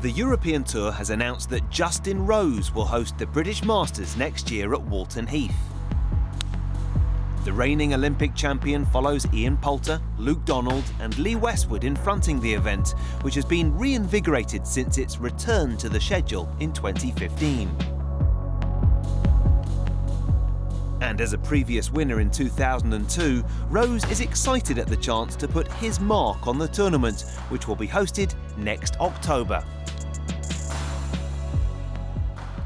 The European Tour has announced that Justin Rose will host the British Masters next year at Walton Heath. The reigning Olympic champion follows Ian Poulter, Luke Donald and Lee Westwood in fronting the event, which has been reinvigorated since its return to the schedule in 2015. And as a previous winner in 2002, Rose is excited at the chance to put his mark on the tournament, which will be hosted next October.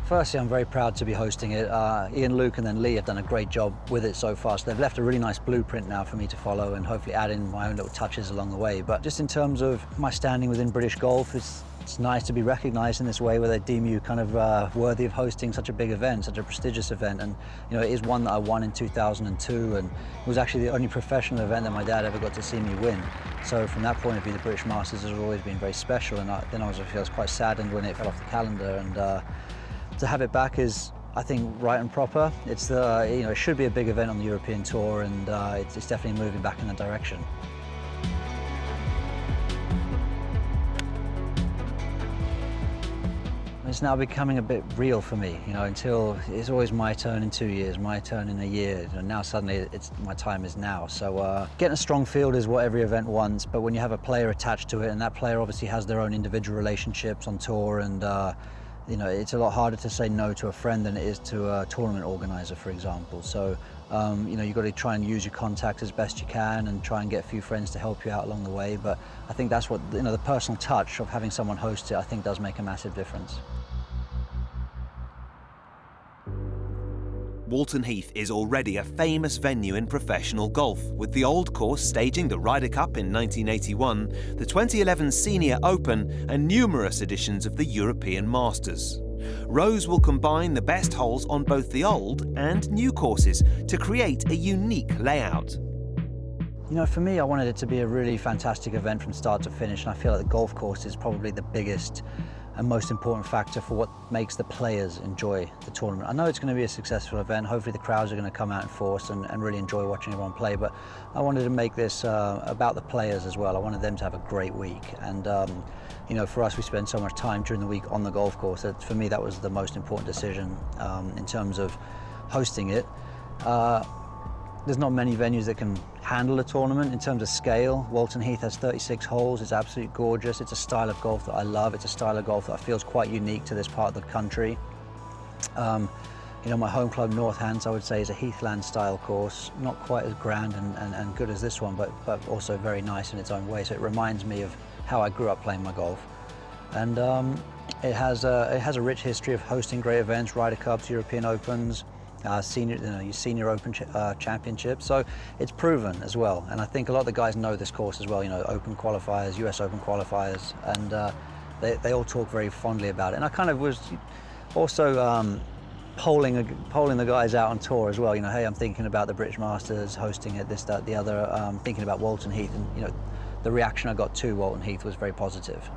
Firstly, I'm very proud to be hosting it. Ian, Luke and then Lee have done a great job with it so far. So they've left a really nice blueprint now for me to follow and hopefully add in my own little touches along the way. But just in terms of my standing within British golf, it's nice to be recognised in this way where they deem you kind of worthy of hosting such a big event, such a prestigious event. And you know, it is one that I won in 2002 and it was actually the only professional event that my dad ever got to see me win. So from that point of view, the British Masters has always been very special. And then I was quite saddened when it fell off the calendar. And to have it back is, I think, right and proper. It's it should be a big event on the European Tour, and it's definitely moving back in that direction. It's now becoming a bit real for me, until it's always my turn in 2 years, my turn in a year. Now suddenly my time is now. So getting a strong field is what every event wants, but when you have a player attached to it, and that player obviously has their own individual relationships on tour, and it's a lot harder to say no to a friend than it is to a tournament organizer, for example. So, you've got to try and use your contacts as best you can and try and get a few friends to help you out along the way. But I think that's what, the personal touch of having someone host it, I think does make a massive difference. Walton Heath is already a famous venue in professional golf, with the Old Course staging the Ryder Cup in 1981, the 2011 Senior Open and numerous editions of the European Masters. Rose will combine the best holes on both the old and new courses to create a unique layout. For me, I wanted it to be a really fantastic event from start to finish, and I feel like the golf course is probably the biggest and most important factor for what makes the players enjoy the tournament. I know it's going to be a successful event. Hopefully the crowds are going to come out in force and really enjoy watching everyone play, but I wanted to make this about the players as well. I wanted them to have a great week, and for us, we spend so much time during the week on the golf course that for me that was the most important decision in terms of hosting it. There's not many venues that can handle a tournament in terms of scale. Walton Heath has 36 holes. It's absolutely gorgeous. It's a style of golf that I love. It's a style of golf that feels quite unique to this part of the country. My home club, Northants, I would say, is a heathland style course. Not quite as grand and good as this one, but also very nice in its own way. So it reminds me of how I grew up playing my golf. And it has a rich history of hosting great events, Ryder Cups, European Opens, Senior Open Championship, so it's proven as well. And I think a lot of the guys know this course as well. Open qualifiers, US Open qualifiers, and they all talk very fondly about it. And I kind of was also polling the guys out on tour as well. Hey, I'm thinking about the British Masters, hosting it, this, that, the other. Thinking about Walton Heath, and the reaction I got to Walton Heath was very positive.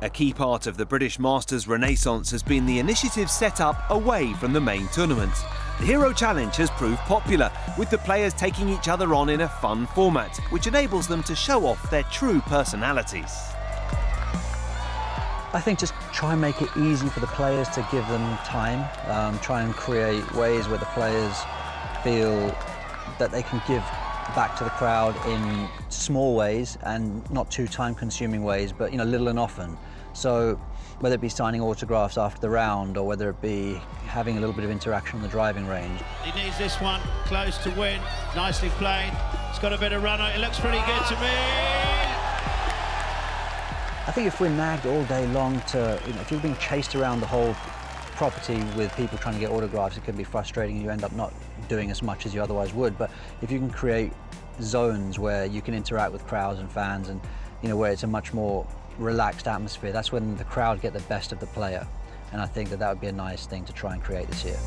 A key part of the British Masters renaissance has been the initiative set up away from the main tournament. The Hero Challenge has proved popular, with the players taking each other on in a fun format, which enables them to show off their true personalities. I think just try and make it easy for the players to give them time, try and create ways where the players feel that they can give back to the crowd in small ways and not too time-consuming ways, but little and often. So whether it be signing autographs after the round or whether it be having a little bit of interaction on the driving range. He needs this one close to win. Nicely played. It's got a bit of run on it. It looks pretty good to me. I think if we're nagged all day long to, if you're being chased around the whole property with people trying to get autographs, it can be frustrating and you end up not doing as much as you otherwise would. But if you can create zones where you can interact with crowds and fans and where it's a much more relaxed atmosphere, that's when the crowd get the best of the player. And I think that would be a nice thing to try and create this year.